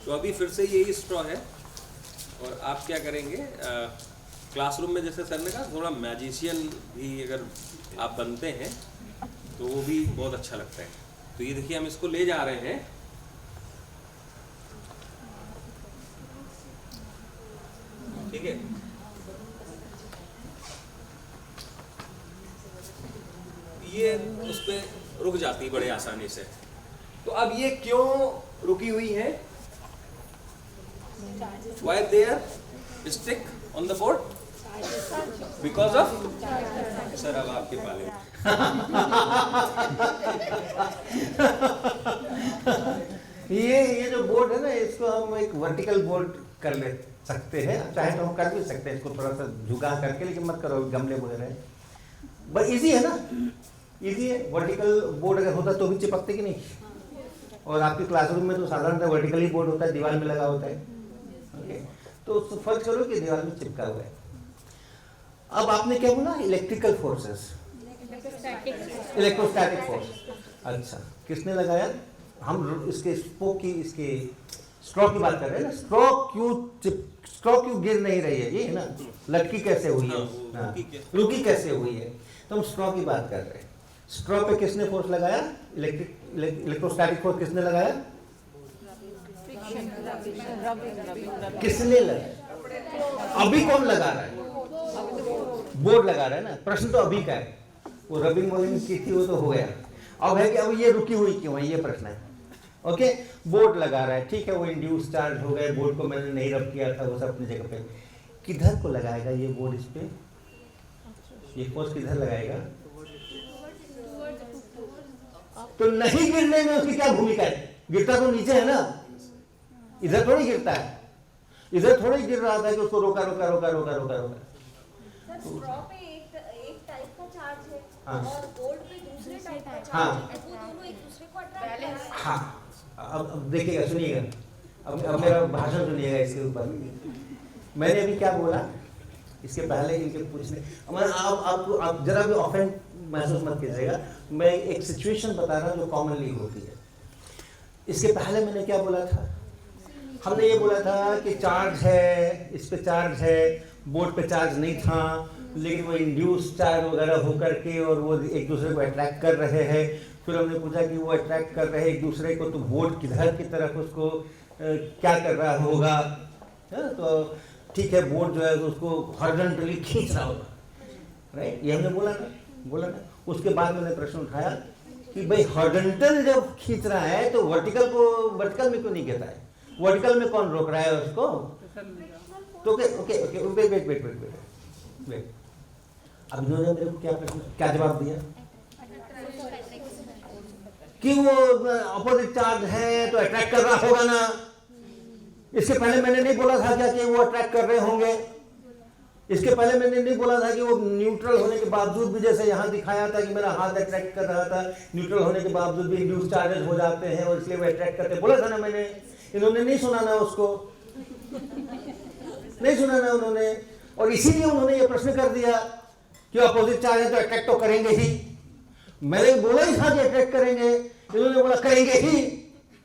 तो अभी फिर से यही स्ट्रॉ है और आप क्या करेंगे, क्लासरूम में जैसे सर ने कहा थोड़ा मैजिशियन भी अगर आप बनते हैं तो वो भी बहुत अच्छा लगता है। तो ये देखिए हम इसको ले जा रहे हैं, ठीक है। ये उस पे रुक जाती है बड़े आसानी से। तो अब ये क्यों रुकी हुई है? Why they are stick on the board? Because of sir अब आपके पाले। ये जो बोर्ड है ना, इसको हम एक वर्टिकल बोर्ड कर ले सकते हैं, चाहे तो हम कर भी सकते हैं इसको थोड़ा सा झुका करके, लेकिन मत करो, गमले वगैरह। बस इजी है ना, इजी है। वर्टिकल बोर्ड अगर होता तो भी चिपकते कि नहीं। और आपके क्लासरूम में तो साधारणतः वर्टिकल ही बोर्ड होता है, दीवार में लगा होता है। ओके, तो फर्ज करो कि दीवार में चिपका हुआ है। अब आपने क्या बोला? Electrical forces, electrostatic force. अच्छा, किसने लगाया? हम इसके स्पोक की, इसके स्ट्रॉ की बात कर रहे हैं ना। स्ट्रॉ क्यों गिर नहीं रही है? ये है ना, लटकी कैसे हुई है, रुकी कैसे हुई है? तो हम स्ट्रॉ की बात कर रहे हैं। स्ट्रॉ पे किसने फोर्स लगाया? इलेक्ट्रोस्टैटिक फोर्स किसने लगाया? किसने लगाया? अभी कौन लगा रहा है? बोर्ड लगा रहा है ना। प्रश्न तो अभी का है, वो रबिंग वबिंग की थी वो तो हो गया। अब है कि अब ये रुकी हुई क्यों है, ये प्रश्न है। ओके, बोर्ड लगा रहा है, ठीक है, वो इंड्यूस चार्ज हो गए, बोर्ड को मैंने नहीं रब किया था, वो सब अपनी जगह पे। किधर को लगाएगा ये बोर्ड? इस पे ये फोर्स किधर लगाएगा? तो नहीं गिरने में उसकी क्या भूमिका है? गिरता तो नीचे है ना, इधर थोड़ी गिरता है। इधर थोड़ी गिर रहा था कि उसको रोका रोका रोका रोका रोका रोका। स्ट्रॉ पे एक टाइप का चार्ज है, हाँ, और बोर्ड पे दूसरे टाइप का चार्ज हाँ, है, वो दोनों एक दूसरे को अट्रैक्ट कर रहे हैं। हाँ। अब देखिएगा, सुनिएगा, अब मेरा भाषण सुनिएगा इसके ऊपर। मैंने अभी क्या बोला? इसके पहले इनके पूछने, आप जरा भी ऑफेंड महसूस मत कीजिएगा। मैं एक सिचुएशन बता रहा हूँ जो कॉमनली होती है। इसके पहले मैंने क्या बोला था? हमने ये बोला था कि चार्ज है, इस पे चार्ज है, बोर्ड पे चार्ज नहीं था, लेकिन वो इंड्यूस चार्ज वगैरह होकर के और वो एक दूसरे को अट्रैक्ट कर रहे हैं। फिर हमने पूछा कि वो अट्रैक्ट कर रहे हैं एक दूसरे को, तो बोर्ड किधर की तरफ उसको क्या कर रहा होगा? तो ठीक है, बोर्ड जो है उसको हॉरिजॉन्टली खींच रहा होगा, राइट? ये हमने बोला ना। उसके बाद मैंने प्रश्न उठाया कि भाई हॉरिजॉन्टल जब खींच रहा है तो वर्टिकल में क्यों नहीं गिर रहा है? वर्टिकल में कौन रोक रहा है उसको? तो ओके, वेट। अब इन्होंने मेरे को क्या जवाब दिया कि वो अपोजिट चार्ज है तो अट्रैक्ट कर रहा होगा ना। इसके पहले मैंने नहीं बोला था क्या कि वो अट्रैक्ट कर रहे होंगे? इसके पहले मैंने नहीं बोला था कि वो न्यूट्रल होने के बावजूद भी, जैसे यहाँ दिखाया था कि मेरा हाथ अट्रैक्ट कर रहा था, न्यूट्रल होने के बावजूद भी इंड्यूस चार्जेस हो जाते हैं और इसलिए वो अट्रैक्ट करते, बोला था ना मैंने। इन्होंने नहीं सुना ना, उसको नहीं सुना ना उन्होंने, और इसीलिए उन्होंने ये प्रश्न कर दिया कि अपोजिट चार्ज है तो अट्रैक्ट तो करेंगे ही। मैंने बोला ही था कि अट्रैक्ट करेंगे, इन्होंने बोला करेंगे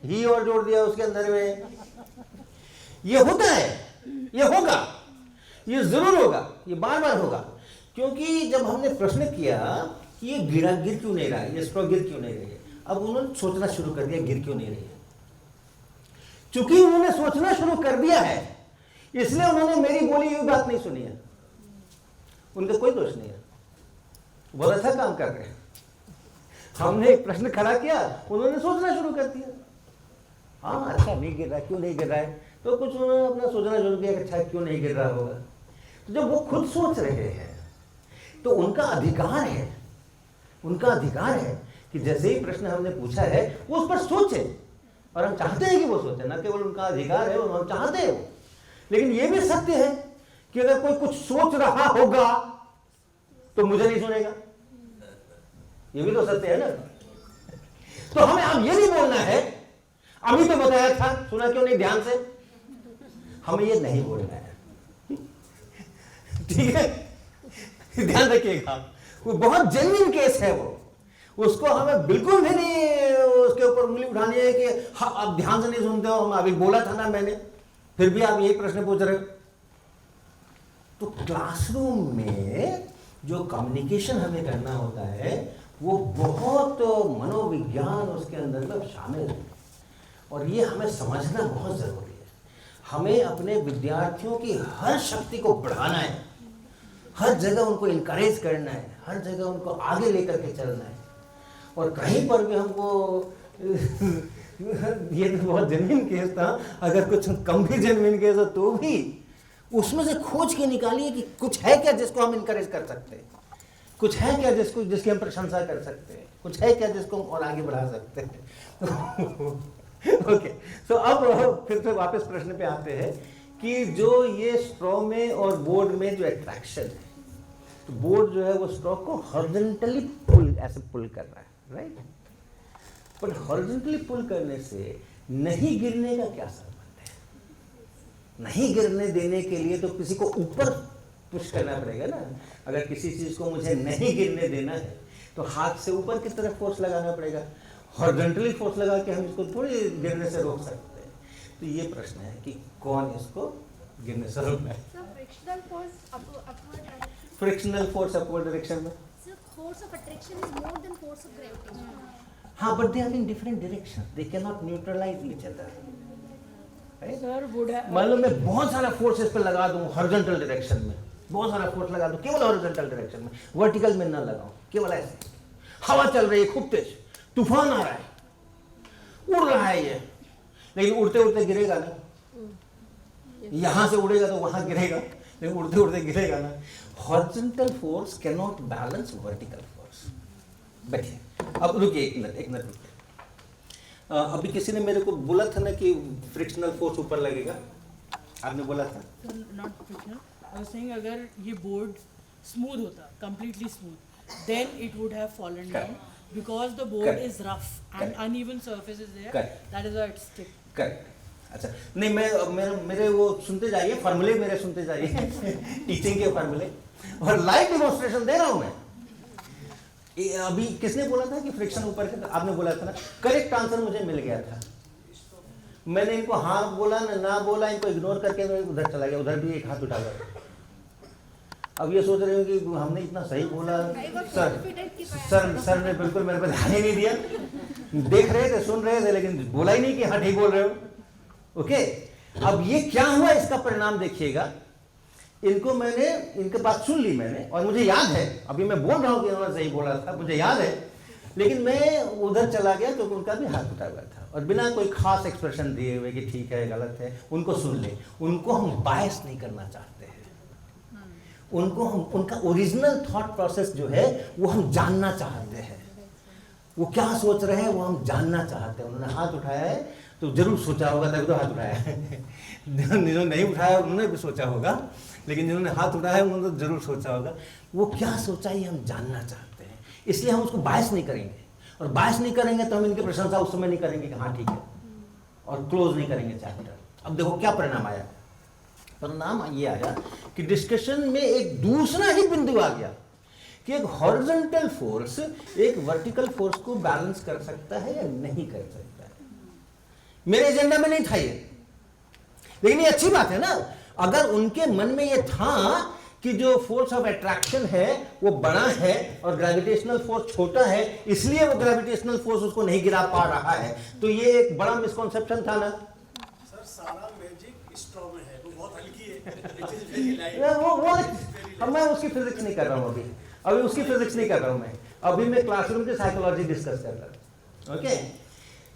ही और जोड़ दिया उसके अंदर में। ये होता है, ये होगा, ये जरूर होगा, ये बार बार होगा। क्योंकि जब हमने प्रश्न किया कि ये गिर क्यों नहीं रहा है, ये स्ट्रॉ गिर क्यों नहीं रही है, अब उन्होंने सोचना शुरू कर दिया गिर क्यों नहीं रही है। चूंकि उन्होंने सोचना शुरू कर दिया है, इसलिए उन्होंने मेरी बोली हुई बात नहीं सुनी है। उनका कोई दोष नहीं है, बहुत अच्छा काम कर रहे हैं। हमने एक प्रश्न खड़ा किया, उन्होंने सोचना शुरू कर दिया। हाँ, अच्छा नहीं गिर रहा, क्यों नहीं गिर रहा है? तो कुछ उन्होंने अपना सोचना शुरू किया कि अच्छा क्यों नहीं गिर रहा होगा। तो जब वो खुद सोच रहे हैं तो उनका अधिकार है, उनका अधिकार है कि जैसे ही प्रश्न हमने पूछा है वो उस पर सोचे, और हम चाहते हैं कि वो सोचे, ना केवल उनका अधिकार है, हम चाहते हैं। लेकिन ये भी सत्य है कि अगर कोई कुछ सोच रहा होगा तो मुझे नहीं सुनेगा, ये भी तो सत्य है ना। तो हमें अब ये नहीं बोलना है अभी तो बताया था, सुना क्यों नहीं ध्यान से, हमें ये नहीं बोलना है, ठीक है। ध्यान रखिएगा, वो बहुत जेन्युइन केस है, उसको हमें बिल्कुल भी नहीं उसके ऊपर उंगली उठानी है कि हाँ आप ध्यान से नहीं सुनते हो, हम अभी बोला था ना मैंने, फिर भी आप यही प्रश्न पूछ रहे हो। तो क्लासरूम में जो कम्युनिकेशन हमें करना होता है वो बहुत मनोविज्ञान उसके अंदर सब शामिल है, और ये हमें समझना बहुत ज़रूरी है। हमें अपने विद्यार्थियों की हर शक्ति को बढ़ाना है, हर जगह उनको इनकरेज करना है, हर जगह उनको आगे लेकर के चलना है। और कहीं पर भी हमको ये तो बहुत जेन्युइन केस था, अगर कुछ कम भी जेन्युइन केस हो तो भी उसमें से खोज के निकालिए कि कुछ है क्या जिसको हम इनकरेज कर सकते हैं, कुछ है क्या जिसकी हम प्रशंसा कर सकते हैं, कुछ है क्या जिसको हम और आगे बढ़ा सकते हैं। ओके, सो अब फिर से वापस प्रश्न पे आते हैं कि जो ये स्ट्रॉ में और बोर्ड में जो अट्रैक्शन है, तो बोर्ड जो है वो स्ट्रॉ को हॉरिजॉन्टली पुल ऐसे पुल कर रहा है, राइट। पर हॉरिजॉन्टली पुल करने से नहीं गिरने का क्या संबंध है? नहीं गिरने देने के लिए तो किसी को ऊपर पुश करना पड़ेगा ना। अगर किसी चीज को मुझे नहीं गिरने देना है तो हाथ से ऊपर की तरफ फोर्स लगाना पड़ेगा। हॉरिजॉन्टली फोर्स लगा के हम इसको थोड़ी गिरने से रोक सकते हैं। तो ये प्रश्न है कि कौन इसको गिरने से रोकना है। Frictional force upward direction, frictional force upward direction में, so force of attraction is more than force of gravitation. हाँ, but they are in different direction, they can not neutralize each other. Sir would मान लो मैं बहुत सारा force इस पे लगा दूं हॉरिजॉन्टल डायरेक्शन में, बहुत सारा फोर्स लगा दूं केवल हॉरिजॉन्टल डायरेक्शन में, वर्टिकल में ना लगाऊं, केवल ऐसे। हवा चल रही है खूब तेज, तूफान आ रहा है, उड़ रहा है ये, लेकिन उड़ते उड़ते गिरेगा ना। यहां से उड़ेगा तो वहां गिरेगा, लेकिन उड़ते उड़ते गिरेगा ना। Horizontal force can not balance vertical force. बैठिए, अब रुकिए एक मिनट रुकिए। अभी किसी ने मेरे को बोला था ना कि फ्रिक्शनल फोर्स ऊपर लगेगा, आपने बोला था। Not frictional, I was saying अगर ये बोर्ड स्मूथ होता, completely smooth, then it would have fallen down because the board Correct. Is rough and uneven surface is there, Correct. That is why it stick. Correct. अच्छा, नहीं मैं मेरे वो सुनते जाइए, फार्मूले मेरे सुनते जाइए टीचिंग के फार्मूले, और लाइव डेमोन्स्ट्रेशन दे रहा हूं मैं। अभी किसने बोला था कि फ्रिक्शन ऊपर का? आपने बोला था ना। करेक्ट आंसर मुझे मिल गया था। मैंने इनको हाँ बोला ना बोला, इनको इग्नोर करके मैं उधर चला गया, उधर भी एक हाथ उठा गया। अब ये सोच रहे हो कि हमने इतना सही बोला। सर ने बिल्कुल मेरे पर ध्यान ही नहीं दिया, देख रहे थे, सुन रहे थे, लेकिन बोला ही नहीं कि हाँ ठीक बोल रहे हो। ओके, अब ये क्या हुआ इसका परिणाम देखिएगा। इनको मैंने, इनके बात सुन ली मैंने, और मुझे याद है, अभी मैं बोल रहा हूँ कि इन्होंने सही बोला था, मुझे याद है, लेकिन मैं उधर चला गया क्योंकि उनका भी हाथ उठा हुआ था, और बिना कोई खास एक्सप्रेशन दिए हुए कि ठीक है गलत है, उनको सुन ले। उनको हम बायस नहीं करना चाहते हैं, उनको हम उनका ओरिजिनल थॉट प्रोसेस जो है वो हम जानना चाहते हैं। वो क्या सोच रहे हैं वो हम जानना चाहते हैं। उन्होंने हाथ उठाया है तो जरूर सोचा होगा, तभी तो हाथ उठाया है। जिन्होंने नहीं उठाया उन्होंने भी सोचा होगा, लेकिन जिन्होंने हाथ उठाया है उन्होंने तो जरूर सोचा होगा। वो क्या सोचा ये हम जानना चाहते हैं, इसलिए हम उसको बायस नहीं करेंगे। और बायस नहीं करेंगे तो हम इनकी प्रशंसा उस समय नहीं करेंगे कि हाँ ठीक है, और क्लोज नहीं करेंगे चैप्टर। अब देखो क्या परिणाम आया। परिणाम ये आया कि डिस्कशन में एक दूसरा ही बिंदु आ गया कि एक हॉरिजॉन्टल फोर्स एक वर्टिकल फोर्स को बैलेंस कर सकता है या नहीं कर सकता है। मेरे एजेंडा में नहीं था ये, लेकिन ये अच्छी बात है ना। अगर उनके मन में ये था कि जो फोर्स ऑफ अट्रैक्शन है वो बड़ा है और ग्रेविटेशनल फोर्स छोटा है, इसलिए वो ग्रेविटेशनल फोर्स उसको नहीं गिरा पा रहा है, तो ये एक बड़ा मिसकॉन्सेप्शन था ना। सर सारा मैजिक स्ट्रॉ में है, वो बहुत हल्की है, इट इज वेरी लाइट। वो मैं उसकी फिजिक्स नहीं कर रहा हूँ अभी उसकी फिजिक्स नहीं कर रहा हूँ मैं। अभी मैं क्लासरूम की साइकोलॉजी डिस्कस कर रहा हूँ। ओके,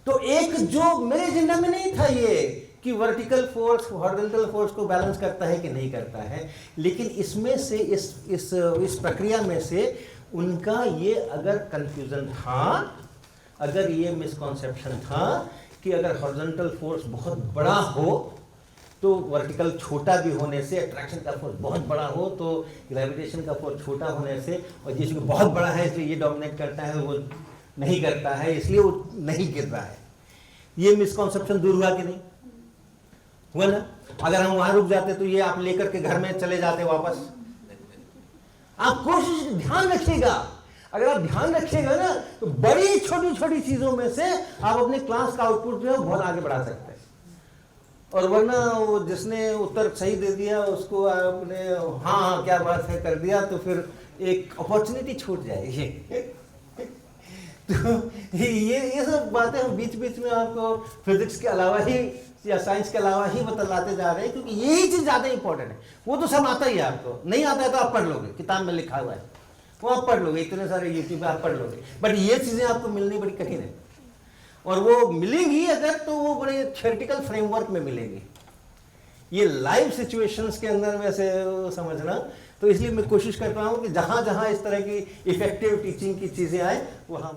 तो एक जो मेरे एजेंडा में नहीं था ये कि वर्टिकल फोर्स हॉरिजॉन्टल फोर्स को बैलेंस करता है कि नहीं करता है, लेकिन इसमें से इस प्रक्रिया में से उनका ये अगर कंफ्यूजन था, अगर ये मिसकॉन्सेप्शन था कि अगर हॉरिजॉन्टल फोर्स बहुत बड़ा हो तो वर्टिकल छोटा भी होने से, अट्रैक्शन का फोर्स बहुत बड़ा हो तो ग्रेविटेशन का फोर्स छोटा होने से, और जिसको बहुत बड़ा है इसलिए ये डोमिनेट करता है, वो नहीं करता है इसलिए वो नहीं गिर रहा है। ये मिसकॉन्सेप्शन दूर हुआ कि नहीं हुआ ना? अगर हम वहां रुक जाते तो ये आप लेकर के घर में चले जाते वापस। आप कोशिश ध्यान रखिएगा, अगर आप ध्यान रखिएगा ना तो बड़ी छोटी छोटी चीजों में से आप अपने क्लास का आउटपुट जो है बहुत आगे बढ़ा सकते हैं। और वरना वो जिसने उत्तर सही दे दिया उसको आपने हाँ हाँ क्या बात है कर दिया तो फिर एक अपॉर्चुनिटी छूट जाएगी। तो ये सब बातें हम बीच बीच में आपको फिजिक्स के अलावा ही या साइंस के अलावा ही बतलाते जा रहे हैं, क्योंकि यही चीज ज्यादा इंपॉर्टेंट है। वो तो सब आता ही है, आपको नहीं आता है तो आप पढ़ लोगे, किताब में लिखा हुआ है वो आप पढ़ लोगे, इतने सारे यूट्यूब पे आप पढ़ लोगे, बट ये चीजें आपको मिलनी बड़ी कठिन है। और वो मिलेंगी अगर तो वो बड़े थ्योरेटिकल फ्रेमवर्क में मिलेंगी, ये लाइव सिचुएशंस के अंदर में से समझना। तो इसलिए मैं कोशिश करता हूँ कि जहाँ जहाँ इस तरह की इफेक्टिव टीचिंग की चीजें आए वहाँ